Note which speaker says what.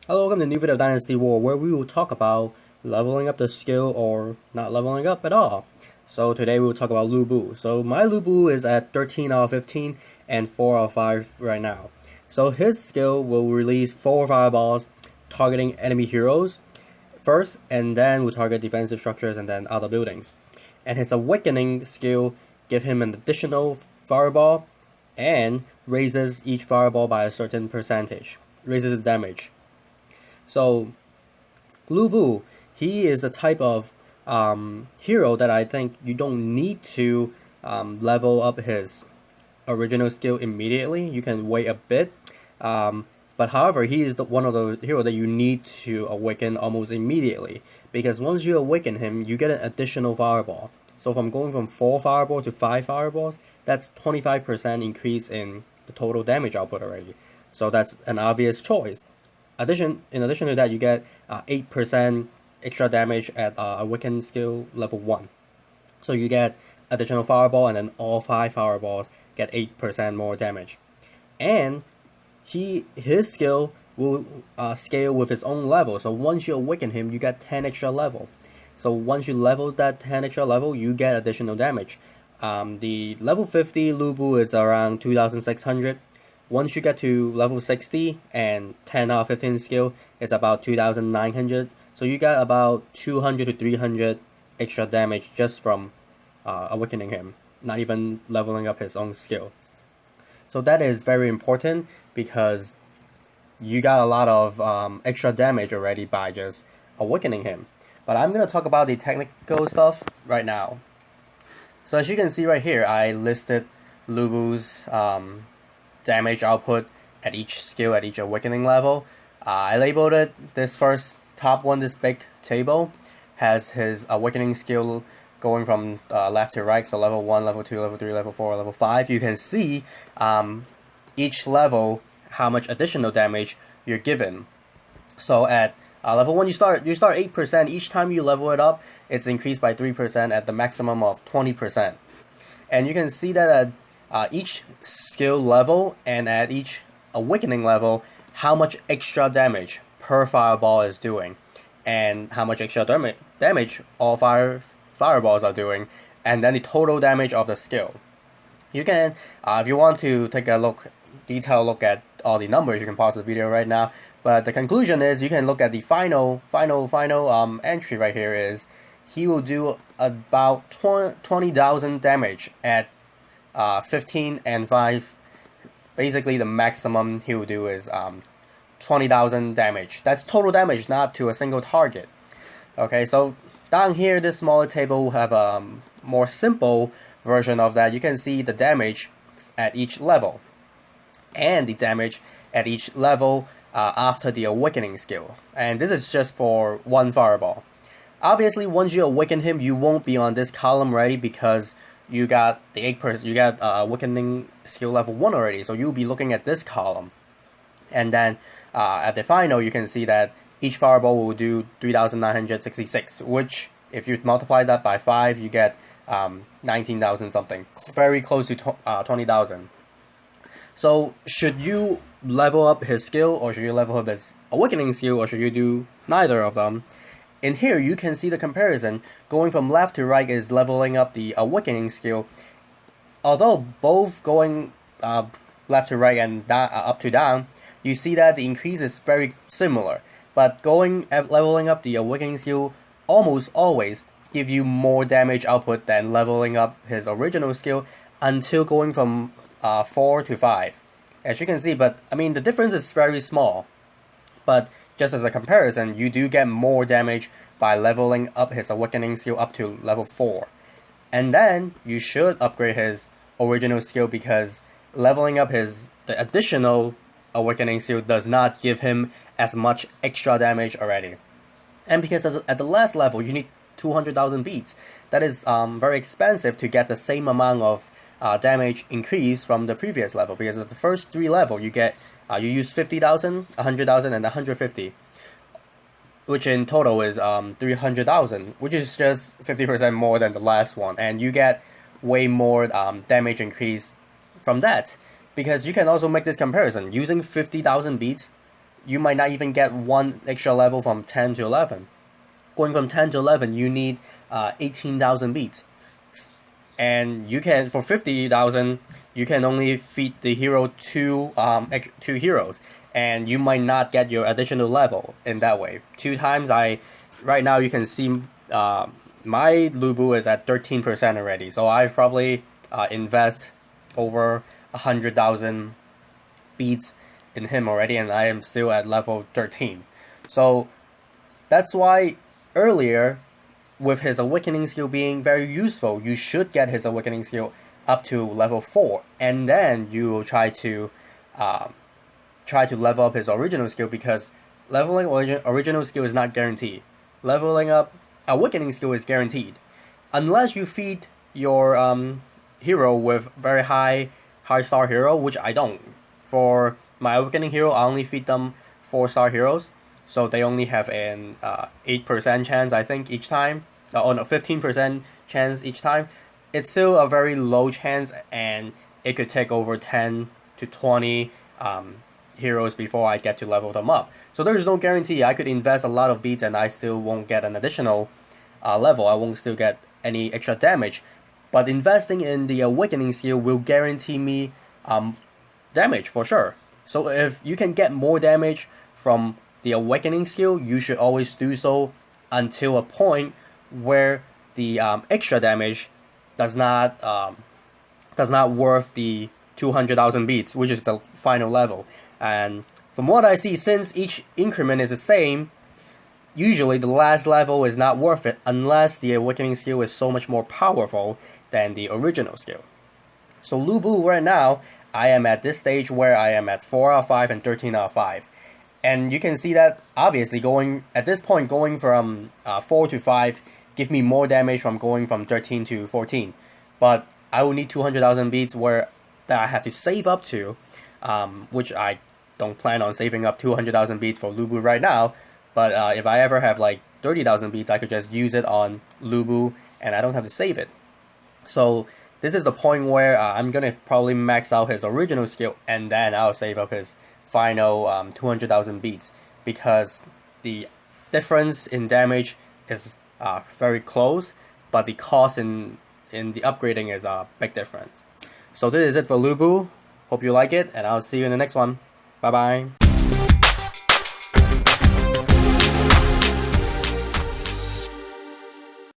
Speaker 1: Hello, welcome to a new video of Dynasty War, where we will talk about leveling up the skill or not leveling up at all. So today we will talk about Lu Bu. So my Lu Bu is at 13 out of 15 and 4 out of 5 right now. So his skill will release 4 fireballs targeting enemy heroes first, and then will target defensive structures and then other buildings. And his awakening skill give him an additional fireball and raises each fireball by a certain percentage, raises the damage. So Lu Bu, he is a type of hero that I think you don't need to level up his original skill immediately. You can wait a bit. But however, he is one of the heroes that you need to awaken almost immediately. Because once you awaken him, you get an additional fireball. So from going from 4 fireballs to 5 fireballs, that's 25% increase in the total damage output already. So that's an obvious choice. In addition to that, you get 8% extra damage at Awaken skill level 1. So you get additional fireball, and then all 5 fireballs get 8% more damage. And his skill will scale with his own level. So once you awaken him, you get 10 extra level. So once you level that 10 extra level, you get additional damage. The level 50 Lu Bu is around 2,600. Once you get to level 60 and 10 out of 15 skill, it's about 2,900. So you get about 200 to 300 extra damage just from awakening him, not even leveling up his own skill. So that is very important because you got a lot of extra damage already by just awakening him. But I'm going to talk about the technical stuff right now. So as you can see right here, I listed Lu Bu's damage output at each skill, at each awakening level. I labeled it, this first top one, this big table, has his awakening skill going from left to right, so level 1, level 2, level 3, level 4, level 5. You can see each level how much additional damage you're given. So at level 1, you start 8%. Each time you level it up, it's increased by 3% at the maximum of 20%. And you can see that at each skill level and at each awakening level, how much extra damage per fireball is doing, and how much extra damage all fireballs are doing, and then the total damage of the skill. You can, if you want to take a detailed look at all the numbers, you can pause the video right now. But the conclusion is, you can look at the final entry right here. Is he will do about 20,000 damage at 15 and 5. Basically, the maximum he will do is 20,000 damage. That's total damage, not to a single target. Okay, so down here, this smaller table will have a more simple version of that. You can see the damage at each level and the damage at each level after the awakening skill. And this is just for one fireball. Obviously, once you awaken him, you won't be on this column already because you got the 8%, you got awakening skill level 1 already, so you'll be looking at this column. And then at the final, you can see that each fireball will do 3,966, which if you multiply that by 5, you get 19,000 something, very close to 20,000. So should you level up his skill, or should you level up his awakening skill, or should you do neither of them? In here, you can see the comparison. Going from left to right is leveling up the awakening skill. Although both going left to right and up to down, you see that the increase is very similar. But leveling up the awakening skill almost always give you more damage output than leveling up his original skill until going from 4 to 5. As you can see, but I mean the difference is very small. But just as a comparison, you do get more damage by leveling up his awakening skill up to level 4. And then you should upgrade his original skill, because leveling up the additional awakening skill does not give him as much extra damage already. And because at the last level you need 200,000 beats, that is very expensive to get the same amount of damage increase from the previous level, because at the first 3 level you get you use 50,000, 100,000, and 150, which in total is 300,000, which is just 50% more than the last one, and you get way more damage increase from that. Because you can also make this comparison. Using 50,000 beats, you might not even get one extra level from 10 to 11. Going from 10 to 11, you need 18,000 beats. And you can, for 50,000, you can only feed the hero two heroes, and you might not get your additional level in that way. Right now you can see my Lubu is at 13% already, so I've probably invest over 100,000 beats in him already, and I am still at level 13. So that's why earlier, with his awakening skill being very useful, you should get his awakening skill up to level 4, and then you will try to level up his original skill, because leveling original skill is not guaranteed. Leveling up awakening skill is guaranteed, unless you feed your hero with very high star hero, which I don't. For my awakening hero, I only feed them 4-star heroes, so they only have an 8% chance, I think, each time. 15% chance each time. It's still a very low chance, and it could take over 10 to 20 heroes before I get to level them up. So there's no guarantee. I could invest a lot of beats and I still won't get an additional level. I won't still get any extra damage. But investing in the awakening skill will guarantee me damage for sure. So if you can get more damage from the awakening skill, you should always do so until a point where the extra damage does not worth the 200,000 beats, which is the final level. And from what I see, since each increment is the same, usually the last level is not worth it unless the awakening skill is so much more powerful than the original skill. So Lubu right now, I am at this stage where I am at 4 out of 5 and 13 out of 5. And you can see that obviously going from 4 to 5 give me more damage from going from 13 to 14. But I will need 200,000 beats that I have to save up to, which I don't plan on saving up 200,000 beats for Lubu right now. But if I ever have like 30,000 beats, I could just use it on Lubu and I don't have to save it. So this is the point where I'm going to probably max out his original skill, and then I'll save up his final 200,000 beats, because the difference in damage is very close, but the cost in the upgrading is a big difference. So this is it for Lubu. Hope you like it, and I'll see you in the next one. Bye bye.